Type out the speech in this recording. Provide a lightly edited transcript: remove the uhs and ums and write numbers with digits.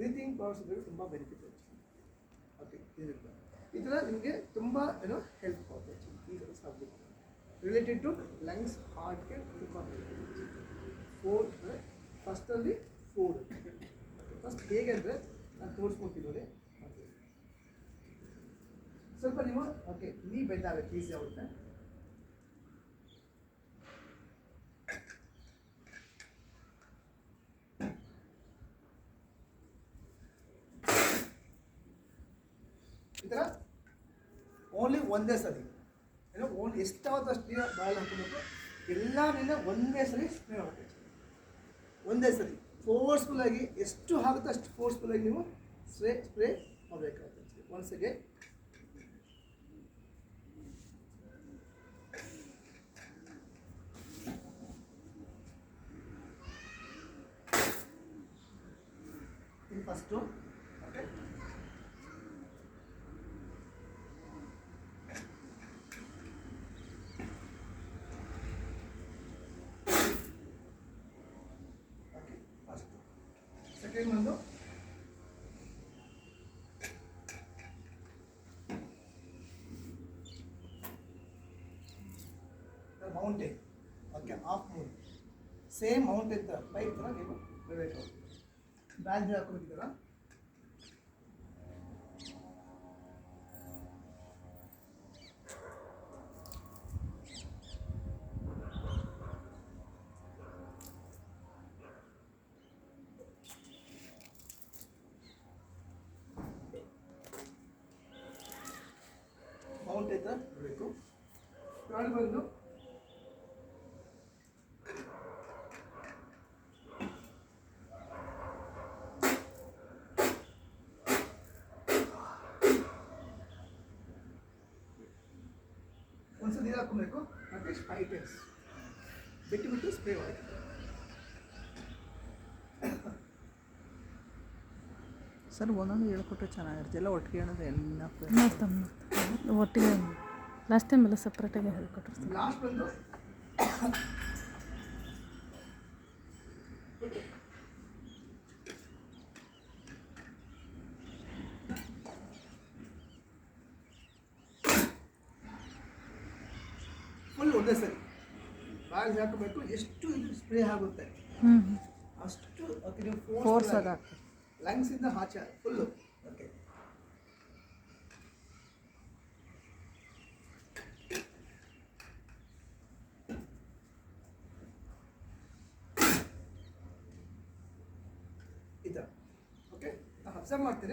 breathing powers ಇದ್ದರೆ ತುಂಬ benefit okay ಈ ಥರ ನಿಮಗೆ ತುಂಬ ಏನೋ ಹೆಲ್ಪ್ ಆಗುತ್ತೆ ಈ ಸಬ್ಜೆಕ್ಟ್ ರಿಲೇಟೆಡ್ ಟು ಲಂಗ್ಸ್ ಹಾರ್ಟ್ಗೆ ತುಂಬ ಫೋರ್ಡ್ ಅಂದರೆ ಫಸ್ಟಲ್ಲಿ ಫುಡ್ ಫಸ್ಟ್ ಹೇಗೆ ಅಂದರೆ ನಾನು ತೋರಿಸ್ಕೊಡ್ತೀನಿ ನೋಡಿ ಸ್ವಲ್ಪ ನೀವು ಓಕೆ ನೀ ಬೆಂದಾಗುತ್ತೆ ಈಸಿ ಆಗುತ್ತೆ ಈ ಥರ ಓನ್ಲಿ ಒಂದೇ ಸರಿ ಏನೋ ಓನ್ಲಿ ಎಷ್ಟಾವತ್ತು ಅಷ್ಟು ನೀರು ಬಾಯಲ್ಲಿ ಹಾಕೋಬೇಕು ಎಲ್ಲ ನೀನು ಒಂದೇ ಸರಿ ಸ್ಪ್ರೇ ಮಾಡಬೇಕು ಒಂದೇ ಸರಿ ಫೋರ್ಸ್ಫುಲ್ಲಾಗಿ ಎಷ್ಟು ಆಗುತ್ತೋ ಅಷ್ಟು ಫೋರ್ಸ್ಫುಲ್ಲಾಗಿ ನೀವು ಸ್ಪ್ರೇ ಮಾಡಬೇಕಾಗುತ್ತೆ ಒಂದ್ಸಗೆ ಇದು ಫಸ್ಟು ಓಕೆ ಸೆಕೆಂಡ್ ಒಂದು mountain okay half Moon same mountain ಥರ ಬೈಕ್ ಥರ ನೀವು ಬರಬೇಕು ಬ್ಯಾಗ್ ಹಾಕೊಂಡಿದ್ದೀರ ಮೌಂಟೇನ್ ಥರ ಬರಬೇಕು ಥರ್ಡ್ ಬಂದು ಒಂದ್ಸಲ ನೀರು ಹಾಕೊಬೇಕು ಅಟ್ಲೀಸ್ಟ್ 5 ಟೈಮ್ಸ್ ಬಿಟ್ಟು ಸ್ಪ್ರೇ ಮಾಡಿ ಸರ್ ಒಂದೊಂದು ಹೇಳ್ಕೊಟ್ರೆ ಚೆನ್ನಾಗಿರುತ್ತೆ ಎಲ್ಲ ಒಟ್ಟಿಗೆ ಹೇಳೋದು ಎಲ್ಲ ಒಟ್ಟಿಗೆ ಲಾಸ್ಟ್ ಟೈಮ್ ಎಲ್ಲ ಸಪ್ರೇಟಾಗಿ ಹೇಳ್ಕೊಟ್ರು ಲಾಸ್ಟ್ ಬಂದು ಫುಲ್ ಒಂದೇ ಸರಿ ಬಾಯಲ್ಲಿ ಹಾಕಬೇಕು ಎಷ್ಟು ಇದು ಸ್ಪ್ರೇ ಆಗುತ್ತೆ ಅಷ್ಟು ಓಕೆ ನೀವು ಫೋರ್ಸ್ ಆಗಿ ಹಾಕಿ ಲಂಗ್ಸಿಂದ ಆಚೆ ಫುಲ್ಲು ಓಕೆ ಈ ಥರ ಓಕೆ ನಾನು ಅಬ್ಸರ್ವ್ ಮಾಡ್ತೀನಿ